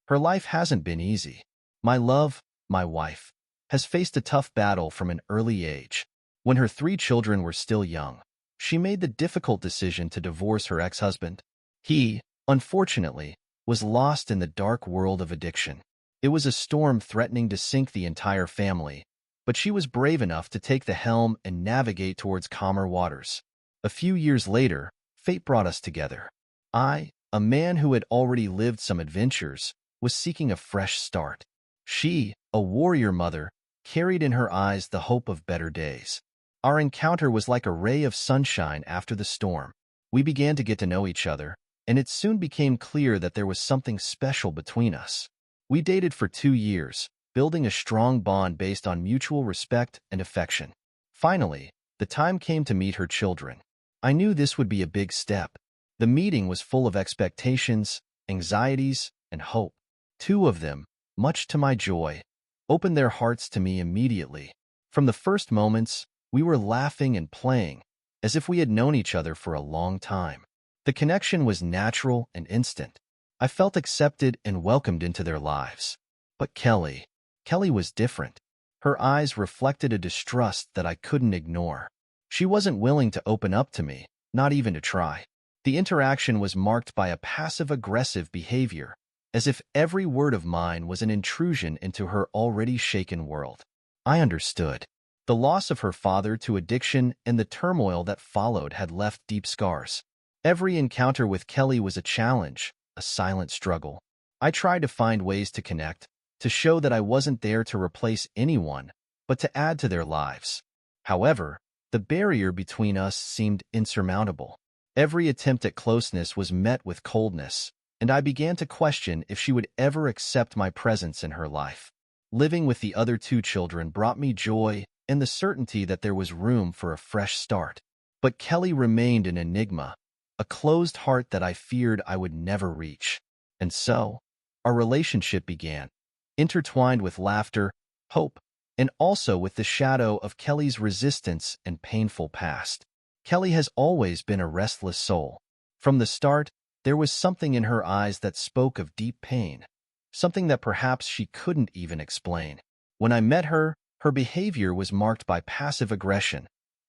Her life hasn't been easy. My love, my wife, has faced a tough battle from an early age. When her 3 children were still young, she made the difficult decision to divorce her ex-husband. He, unfortunately, was lost in the dark world of addiction. It was a storm threatening to sink the entire family, but she was brave enough to take the helm and navigate towards calmer waters. A few years later, fate brought us together. I, a man who had already lived some adventures, was seeking a fresh start. She, a warrior mother, carried in her eyes the hope of better days. Our encounter was like a ray of sunshine after the storm. We began to get to know each other, and it soon became clear that there was something special between us. We dated for 2 years, building a strong bond based on mutual respect and affection. Finally, the time came to meet her children. I knew this would be a big step. The meeting was full of expectations, anxieties, and hope. 2 of them, much to my joy, opened their hearts to me immediately. From the first moments, we were laughing and playing, as if we had known each other for a long time. The connection was natural and instant. I felt accepted and welcomed into their lives. But Kelly was different. Her eyes reflected a distrust that I couldn't ignore. She wasn't willing to open up to me, not even to try. The interaction was marked by a passive-aggressive behavior, as if every word of mine was an intrusion into her already shaken world. I understood. The loss of her father to addiction and the turmoil that followed had left deep scars. Every encounter with Kelly was a challenge, a silent struggle. I tried to find ways to connect, to show that I wasn't there to replace anyone, but to add to their lives. However, the barrier between us seemed insurmountable. Every attempt at closeness was met with coldness, and I began to question if she would ever accept my presence in her life. Living with the other 2 children brought me joy and the certainty that there was room for a fresh start. But Kelly remained an enigma, a closed heart that I feared I would never reach. And so, our relationship began, intertwined with laughter, hope, and also with the shadow of Kelly's resistance and painful past. Kelly has always been a restless soul. From the start, there was something in her eyes that spoke of deep pain, something that perhaps she couldn't even explain. When I met her, her behavior was marked by passive aggression,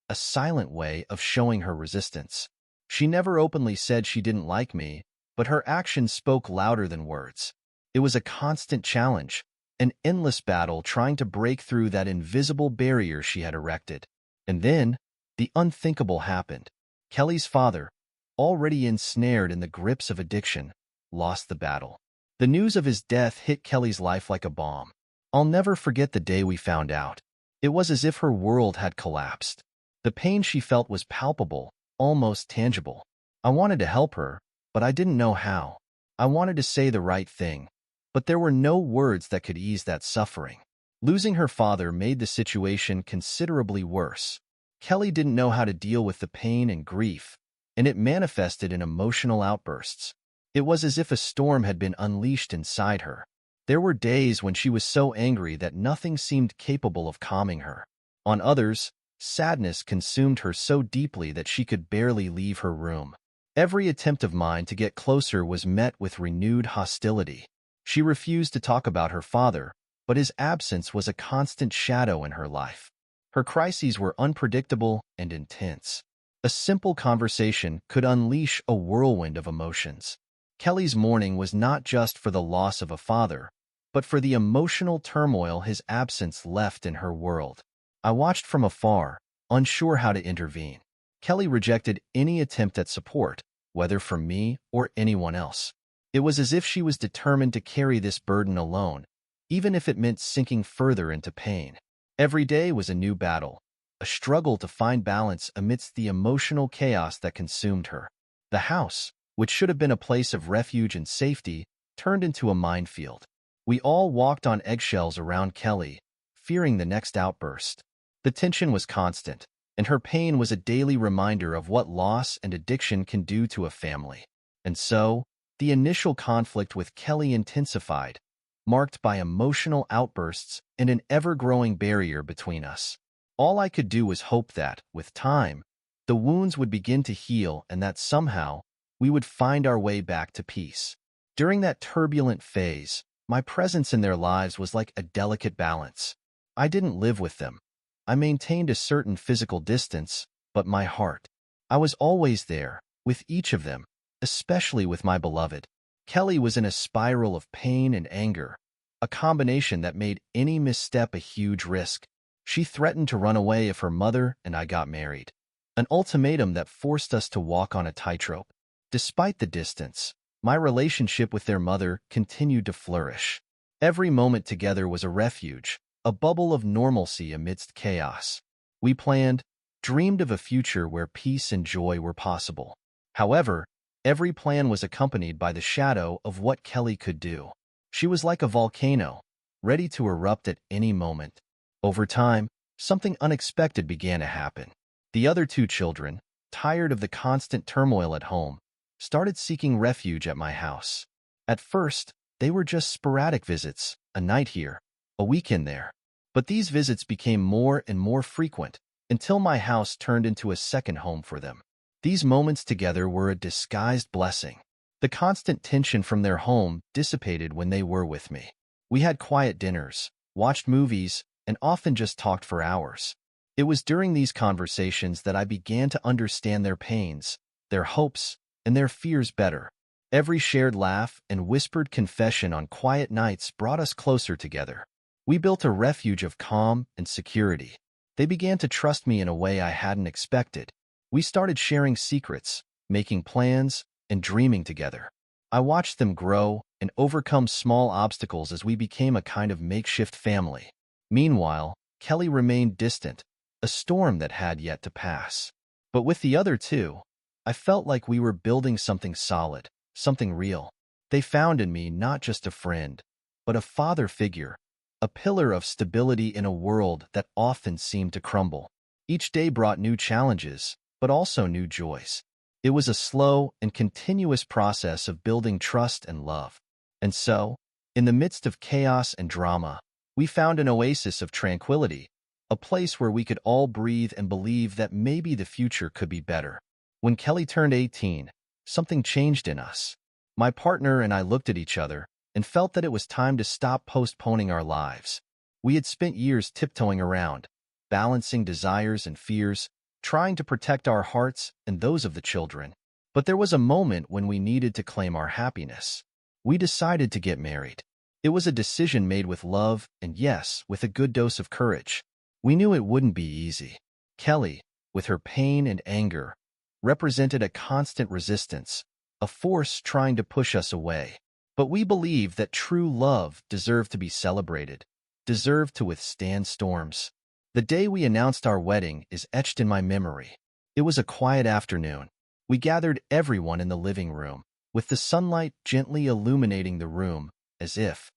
a silent way of showing her resistance. She never openly said she didn't like me, but her actions spoke louder than words. It was a constant challenge, an endless battle trying to break through that invisible barrier she had erected. And then, the unthinkable happened. Kelly's father, already ensnared in the grips of addiction, lost the battle. The news of his death hit Kelly's life like a bomb. I'll never forget the day we found out. It was as if her world had collapsed. The pain she felt was palpable, almost tangible. I wanted to help her, but I didn't know how. I wanted to say the right thing, but there were no words that could ease that suffering. Losing her father made the situation considerably worse. Kelly didn't know how to deal with the pain and grief, and it manifested in emotional outbursts. It was as if a storm had been unleashed inside her. There were days when she was so angry that nothing seemed capable of calming her. On others, sadness consumed her so deeply that she could barely leave her room. Every attempt of mine to get closer was met with renewed hostility. She refused to talk about her father, but his absence was a constant shadow in her life. Her crises were unpredictable and intense. A simple conversation could unleash a whirlwind of emotions. Kelly's mourning was not just for the loss of a father, but for the emotional turmoil his absence left in her world. I watched from afar, unsure how to intervene. Kelly rejected any attempt at support, whether from me or anyone else. It was as if she was determined to carry this burden alone, even if it meant sinking further into pain. Every day was a new battle, a struggle to find balance amidst the emotional chaos that consumed her. The house, which should have been a place of refuge and safety, turned into a minefield. We all walked on eggshells around Kelly, fearing the next outburst. The tension was constant, and her pain was a daily reminder of what loss and addiction can do to a family. And so, the initial conflict with Kelly intensified, marked by emotional outbursts and an ever-growing barrier between us. All I could do was hope that, with time, the wounds would begin to heal and that somehow we would find our way back to peace. During that turbulent phase, my presence in their lives was like a delicate balance. I didn't live with them. I maintained a certain physical distance, but my heart. I was always there, with each of them, especially with my beloved. Kelly was in a spiral of pain and anger, a combination that made any misstep a huge risk. She threatened to run away if her mother and I got married, an ultimatum that forced us to walk on a tightrope. Despite the distance, my relationship with their mother continued to flourish. Every moment together was a refuge, a bubble of normalcy amidst chaos. We planned, dreamed of a future where peace and joy were possible. However, every plan was accompanied by the shadow of what Kelly could do. She was like a volcano, ready to erupt at any moment. Over time, something unexpected began to happen. The other two children, tired of the constant turmoil at home, started seeking refuge at my house. At first, they were just sporadic visits, a night here, a weekend there. But these visits became more and more frequent until my house turned into a second home for them. These moments together were a disguised blessing. The constant tension from their home dissipated when they were with me. We had quiet dinners, watched movies, and often just talked for hours. It was during these conversations that I began to understand their pains, their hopes, and their fears better. Every shared laugh and whispered confession on quiet nights brought us closer together. We built a refuge of calm and security. They began to trust me in a way I hadn't expected. We started sharing secrets, making plans, and dreaming together. I watched them grow and overcome small obstacles as we became a kind of makeshift family. Meanwhile, Kelly remained distant, a storm that had yet to pass. But with the other two, I felt like we were building something solid, something real. They found in me not just a friend, but a father figure, a pillar of stability in a world that often seemed to crumble. Each day brought new challenges, but also new joys. It was a slow and continuous process of building trust and love. And so, in the midst of chaos and drama, we found an oasis of tranquility, a place where we could all breathe and believe that maybe the future could be better. When Kelly turned 18, something changed in us. My partner and I looked at each other and felt that it was time to stop postponing our lives. We had spent years tiptoeing around, balancing desires and fears, trying to protect our hearts and those of the children. But there was a moment when we needed to claim our happiness. We decided to get married. It was a decision made with love and, yes, with a good dose of courage. We knew it wouldn't be easy. Kelly, with her pain and anger, represented a constant resistance, a force trying to push us away. But we believed that true love deserved to be celebrated, deserved to withstand storms. The day we announced our wedding is etched in my memory. It was a quiet afternoon. We gathered everyone in the living room, with the sunlight gently illuminating the room, as if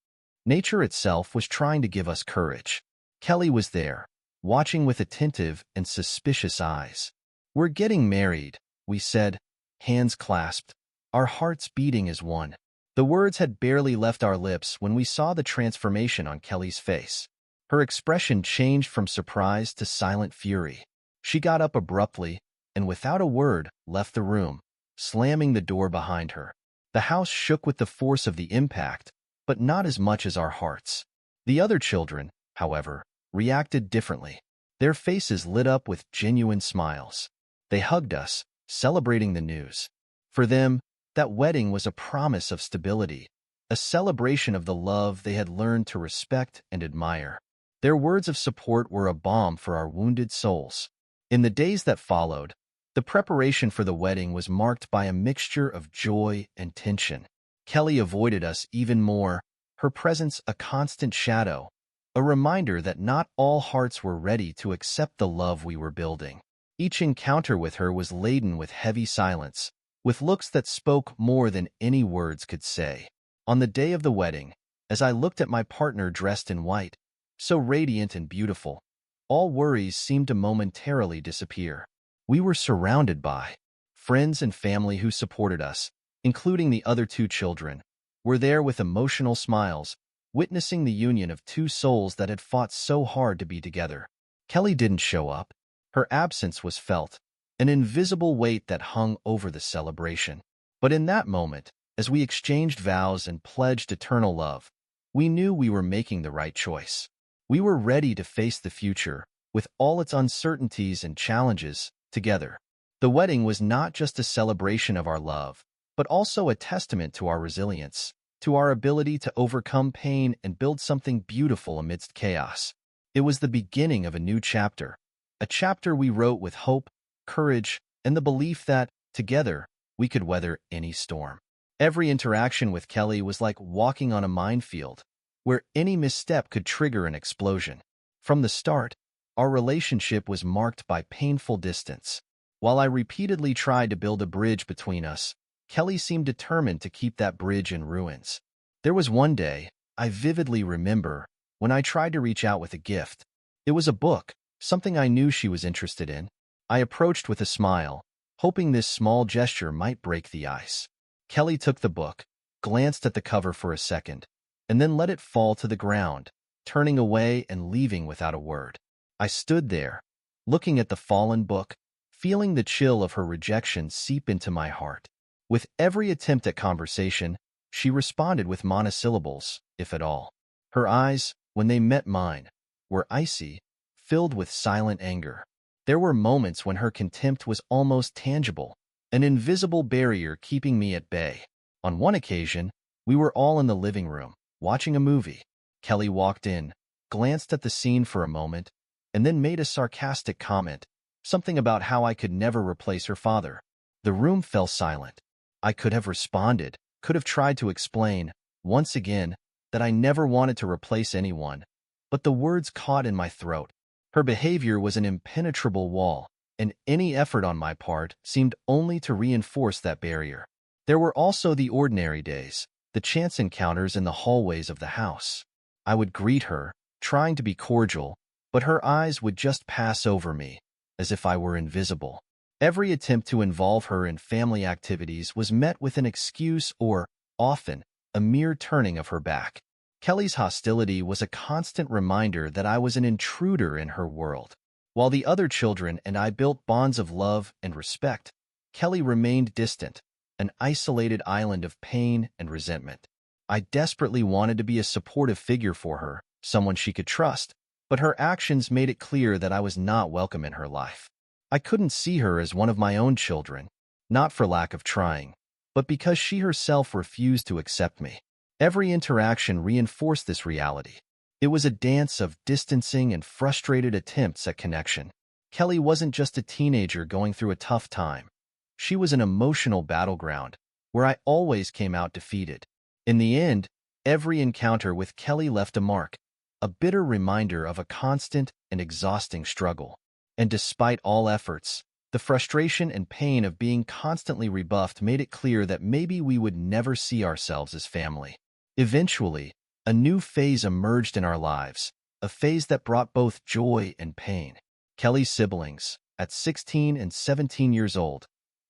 nature itself was trying to give us courage. Kelly was there, watching with attentive and suspicious eyes. "We're getting married," we said, hands clasped, our hearts beating as one. The words had barely left our lips when we saw the transformation on Kelly's face. Her expression changed from surprise to silent fury. She got up abruptly and, without a word, left the room, slamming the door behind her. The house shook with the force of the impact, but not as much as our hearts. The other children, however, reacted differently. Their faces lit up with genuine smiles. They hugged us, celebrating the news. For them, that wedding was a promise of stability, a celebration of the love they had learned to respect and admire. Their words of support were a balm for our wounded souls. In the days that followed, the preparation for the wedding was marked by a mixture of joy and tension. Kelly avoided us even more, her presence a constant shadow, a reminder that not all hearts were ready to accept the love we were building. Each encounter with her was laden with heavy silence, with looks that spoke more than any words could say. On the day of the wedding, as I looked at my partner dressed in white, so radiant and beautiful, all worries seemed to momentarily disappear. We were surrounded by friends and family who supported us, including the other two children, were there with emotional smiles, witnessing the union of two souls that had fought so hard to be together. Kelly didn't show up. Her absence was felt, an invisible weight that hung over the celebration. But in that moment, As we exchanged vows and pledged eternal love, we knew we were making the right choice. We were ready to face the future, with all its uncertainties and challenges, together. The wedding was not just a celebration of our love, but also a testament to our resilience, to our ability to overcome pain and build something beautiful amidst chaos. It was the beginning of a new chapter, a chapter we wrote with hope, courage, and the belief that, together, we could weather any storm. Every interaction with Kelly was like walking on a minefield, where any misstep could trigger an explosion. From the start, our relationship was marked by painful distance. While I repeatedly tried to build a bridge between us, Kelly seemed determined to keep that bridge in ruins. There was one day, I vividly remember, when I tried to reach out with a gift. It was a book, something I knew she was interested in. I approached with a smile, hoping this small gesture might break the ice. Kelly took the book, glanced at the cover for a second, and then let it fall to the ground, turning away and leaving without a word. I stood there, looking at the fallen book, feeling the chill of her rejection seep into my heart. With every attempt at conversation, she responded with monosyllables, if at all. Her eyes, when they met mine, were icy, filled with silent anger. There were moments when her contempt was almost tangible, an invisible barrier keeping me at bay. On one occasion, we were all in the living room, watching a movie. Kelly walked in, glanced at the scene for a moment, and then made a sarcastic comment, something about how I could never replace her father. The room fell silent. I could have responded, could have tried to explain, once again, that I never wanted to replace anyone, but the words caught in my throat. Her behavior was an impenetrable wall, and any effort on my part seemed only to reinforce that barrier. There were also the ordinary days, the chance encounters in the hallways of the house. I would greet her, trying to be cordial, but her eyes would just pass over me, as if I were invisible. Every attempt to involve her in family activities was met with an excuse or, often, a mere turning of her back. Kelly's hostility was a constant reminder that I was an intruder in her world. While the other children and I built bonds of love and respect, Kelly remained distant, an isolated island of pain and resentment. I desperately wanted to be a supportive figure for her, someone she could trust, but her actions made it clear that I was not welcome in her life. I couldn't see her as one of my own children, not for lack of trying, but because she herself refused to accept me. Every interaction reinforced this reality. It was a dance of distancing and frustrated attempts at connection. Kelly wasn't just a teenager going through a tough time. She was an emotional battleground, where I always came out defeated. In the end, every encounter with Kelly left a mark, a bitter reminder of a constant and exhausting struggle. And despite all efforts, the frustration and pain of being constantly rebuffed made it clear that maybe we would never see ourselves as family. Eventually, a new phase emerged in our lives, a phase that brought both joy and pain. Kelly's siblings, at 16 and 17 years old,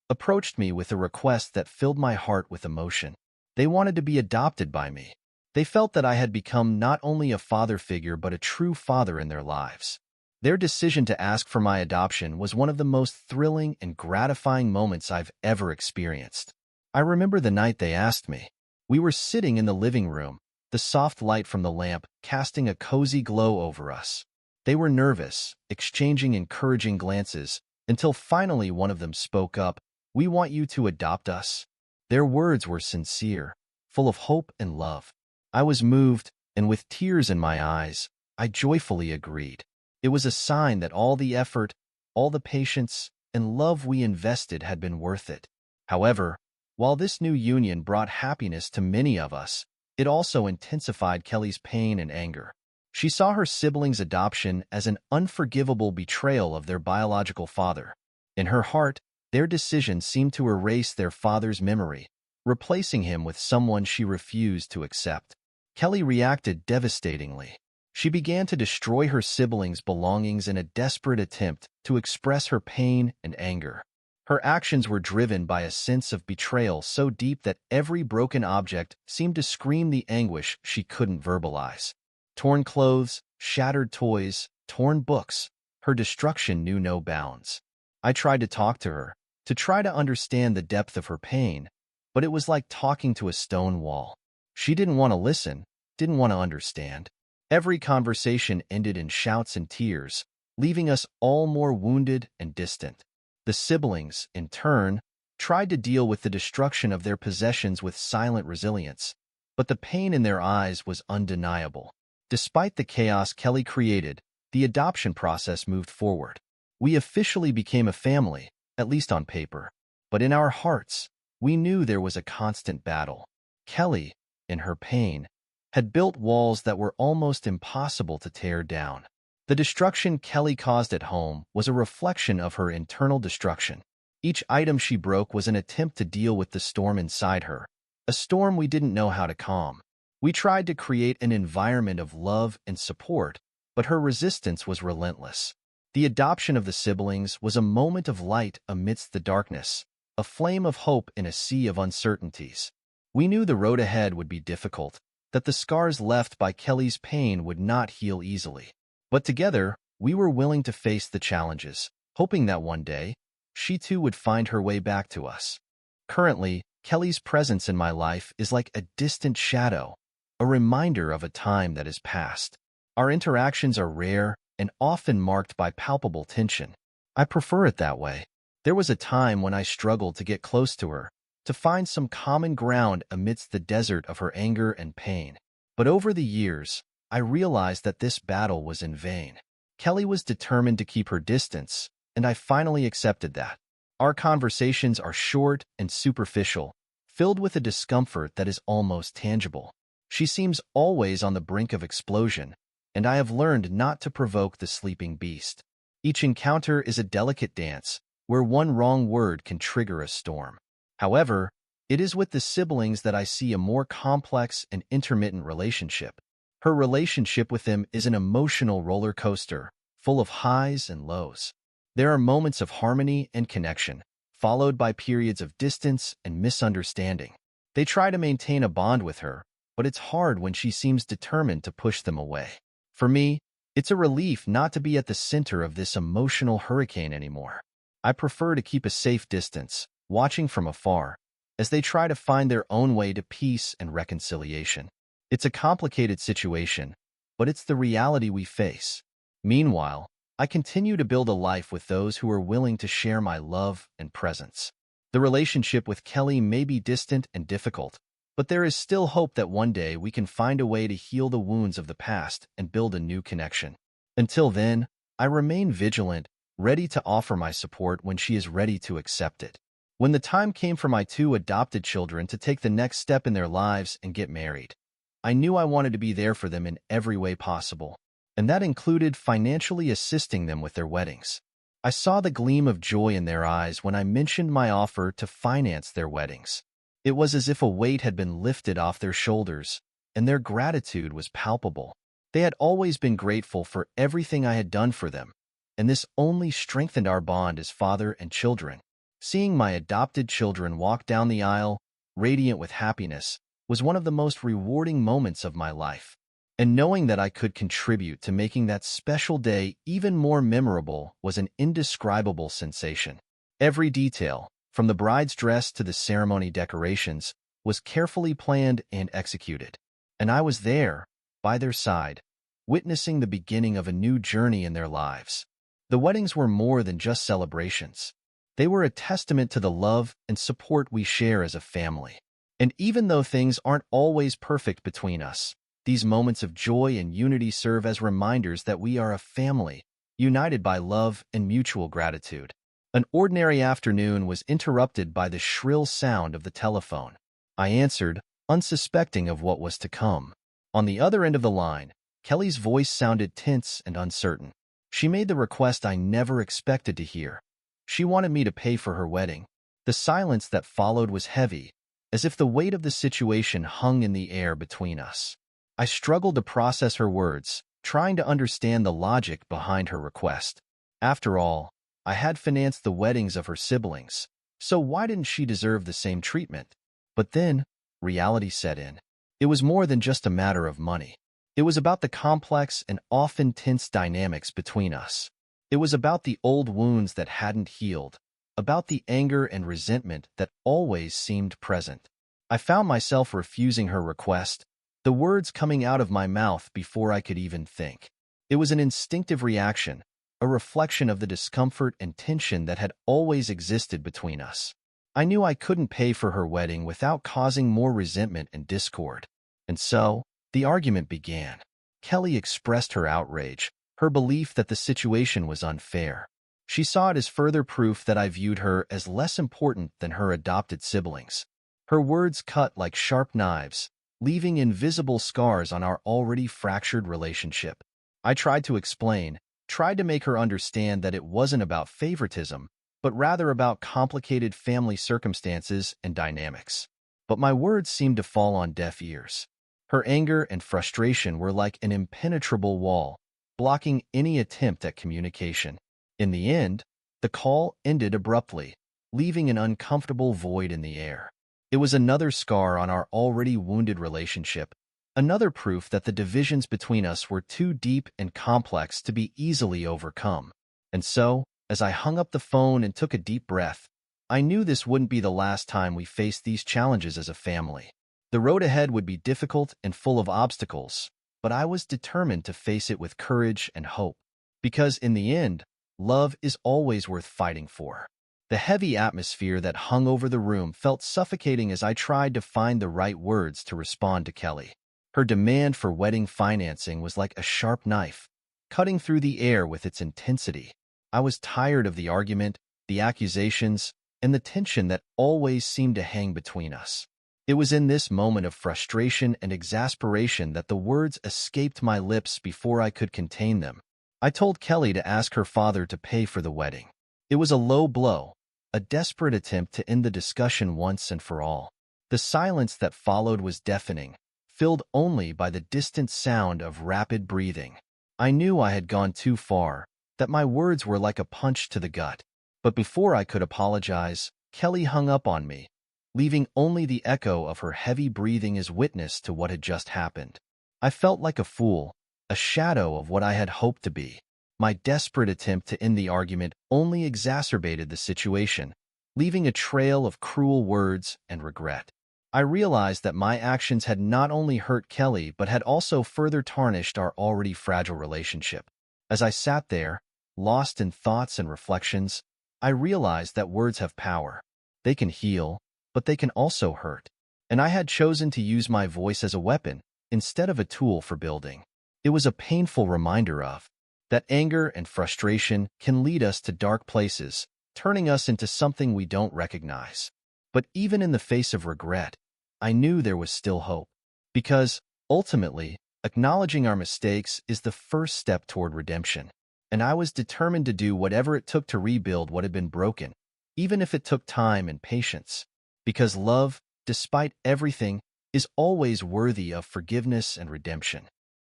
approached me with a request that filled my heart with emotion. They wanted to be adopted by me. They felt that I had become not only a father figure but a true father in their lives. Their decision to ask for my adoption was one of the most thrilling and gratifying moments I've ever experienced. I remember the night they asked me. We were sitting in the living room, the soft light from the lamp casting a cozy glow over us. They were nervous, exchanging encouraging glances, until finally one of them spoke up, "We want you to adopt us." Their words were sincere, full of hope and love. I was moved, and with tears in my eyes, I joyfully agreed. It was a sign that all the effort, all the patience, and love we invested had been worth it. However, while this new union brought happiness to many of us, it also intensified Kelly's pain and anger. She saw her siblings' adoption as an unforgivable betrayal of their biological father. In her heart, their decision seemed to erase their father's memory, replacing him with someone she refused to accept. Kelly reacted devastatingly. She began to destroy her siblings' belongings in a desperate attempt to express her pain and anger. Her actions were driven by a sense of betrayal so deep that every broken object seemed to scream the anguish she couldn't verbalize. Torn clothes, shattered toys, torn books, her destruction knew no bounds. I tried to talk to her, to try to understand the depth of her pain, but it was like talking to a stone wall. She didn't want to listen, didn't want to understand. Every conversation ended in shouts and tears, leaving us all more wounded and distant. The siblings, in turn, tried to deal with the destruction of their possessions with silent resilience, but the pain in their eyes was undeniable. Despite the chaos Kelly created, the adoption process moved forward. We officially became a family, at least on paper. But in our hearts, we knew there was a constant battle. Kelly, in her pain, had built walls that were almost impossible to tear down. The destruction Kelly caused at home was a reflection of her internal destruction. Each item she broke was an attempt to deal with the storm inside her, a storm we didn't know how to calm. We tried to create an environment of love and support, but her resistance was relentless. The adoption of the siblings was a moment of light amidst the darkness, a flame of hope in a sea of uncertainties. We knew the road ahead would be difficult, that the scars left by Kelly's pain would not heal easily. But together, we were willing to face the challenges, hoping that one day, she too would find her way back to us. Currently, Kelly's presence in my life is like a distant shadow, a reminder of a time that is past. Our interactions are rare and often marked by palpable tension. I prefer it that way. There was a time when I struggled to get close to her, to find some common ground amidst the desert of her anger and pain. But over the years, I realized that this battle was in vain. Kelly was determined to keep her distance, and I finally accepted that. Our conversations are short and superficial, filled with a discomfort that is almost tangible. She seems always on the brink of explosion, and I have learned not to provoke the sleeping beast. Each encounter is a delicate dance, where one wrong word can trigger a storm. However, it is with the siblings that I see a more complex and intermittent relationship. Her relationship with them is an emotional roller coaster, full of highs and lows. There are moments of harmony and connection, followed by periods of distance and misunderstanding. They try to maintain a bond with her, but it's hard when she seems determined to push them away. For me, it's a relief not to be at the center of this emotional hurricane anymore. I prefer to keep a safe distance, watching from afar, as they try to find their own way to peace and reconciliation. It's a complicated situation, but it's the reality we face. Meanwhile, I continue to build a life with those who are willing to share my love and presence. The relationship with Kelly may be distant and difficult, but there is still hope that one day we can find a way to heal the wounds of the past and build a new connection. Until then, I remain vigilant, ready to offer my support when she is ready to accept it. When the time came for my two adopted children to take the next step in their lives and get married, I knew I wanted to be there for them in every way possible, and that included financially assisting them with their weddings. I saw the gleam of joy in their eyes when I mentioned my offer to finance their weddings. It was as if a weight had been lifted off their shoulders, and their gratitude was palpable. They had always been grateful for everything I had done for them, and this only strengthened our bond as father and children. Seeing my adopted children walk down the aisle, radiant with happiness, was one of the most rewarding moments of my life. And knowing that I could contribute to making that special day even more memorable was an indescribable sensation. Every detail, from the bride's dress to the ceremony decorations, was carefully planned and executed. And I was there, by their side, witnessing the beginning of a new journey in their lives. The weddings were more than just celebrations. They were a testament to the love and support we share as a family. And even though things aren't always perfect between us, these moments of joy and unity serve as reminders that we are a family, united by love and mutual gratitude. An ordinary afternoon was interrupted by the shrill sound of the telephone. I answered, unsuspecting of what was to come. On the other end of the line, Kelly's voice sounded tense and uncertain. She made the request I never expected to hear. She wanted me to pay for her wedding. The silence that followed was heavy, as if the weight of the situation hung in the air between us. I struggled to process her words, trying to understand the logic behind her request. After all, I had financed the weddings of her siblings, so why didn't she deserve the same treatment? But then, reality set in. It was more than just a matter of money. It was about the complex and often tense dynamics between us. It was about the old wounds that hadn't healed, about the anger and resentment that always seemed present. I found myself refusing her request, the words coming out of my mouth before I could even think. It was an instinctive reaction, a reflection of the discomfort and tension that had always existed between us. I knew I couldn't pay for her wedding without causing more resentment and discord. And so, the argument began. Kelly expressed her outrage, her belief that the situation was unfair. She saw it as further proof that I viewed her as less important than her adopted siblings. Her words cut like sharp knives, leaving invisible scars on our already fractured relationship. I tried to explain, tried to make her understand that it wasn't about favoritism, but rather about complicated family circumstances and dynamics. But my words seemed to fall on deaf ears. Her anger and frustration were like an impenetrable wall, blocking any attempt at communication. In the end, the call ended abruptly, leaving an uncomfortable void in the air. It was another scar on our already wounded relationship, another proof that the divisions between us were too deep and complex to be easily overcome. And so, as I hung up the phone and took a deep breath, I knew this wouldn't be the last time we faced these challenges as a family. The road ahead would be difficult and full of obstacles, but I was determined to face it with courage and hope. Because in the end, love is always worth fighting for. The heavy atmosphere that hung over the room felt suffocating as I tried to find the right words to respond to Kelly. Her demand for wedding financing was like a sharp knife, cutting through the air with its intensity. I was tired of the argument, the accusations, and the tension that always seemed to hang between us. It was in this moment of frustration and exasperation that the words escaped my lips before I could contain them. I told Kelly to ask her father to pay for the wedding. It was a low blow, a desperate attempt to end the discussion once and for all. The silence that followed was deafening, filled only by the distant sound of rapid breathing. I knew I had gone too far, that my words were like a punch to the gut. But before I could apologize, Kelly hung up on me, leaving only the echo of her heavy breathing as witness to what had just happened. I felt like a fool, a shadow of what I had hoped to be. My desperate attempt to end the argument only exacerbated the situation, leaving a trail of cruel words and regret. I realized that my actions had not only hurt Kelly but had also further tarnished our already fragile relationship. As I sat there, lost in thoughts and reflections, I realized that words have power. They can heal, but they can also hurt. And I had chosen to use my voice as a weapon instead of a tool for building. It was a painful reminder of that anger and frustration can lead us to dark places, turning us into something we don't recognize. But even in the face of regret, I knew there was still hope. Because, ultimately, acknowledging our mistakes is the first step toward redemption. And I was determined to do whatever it took to rebuild what had been broken, even if it took time and patience. Because love, despite everything, is always worthy of forgiveness and redemption.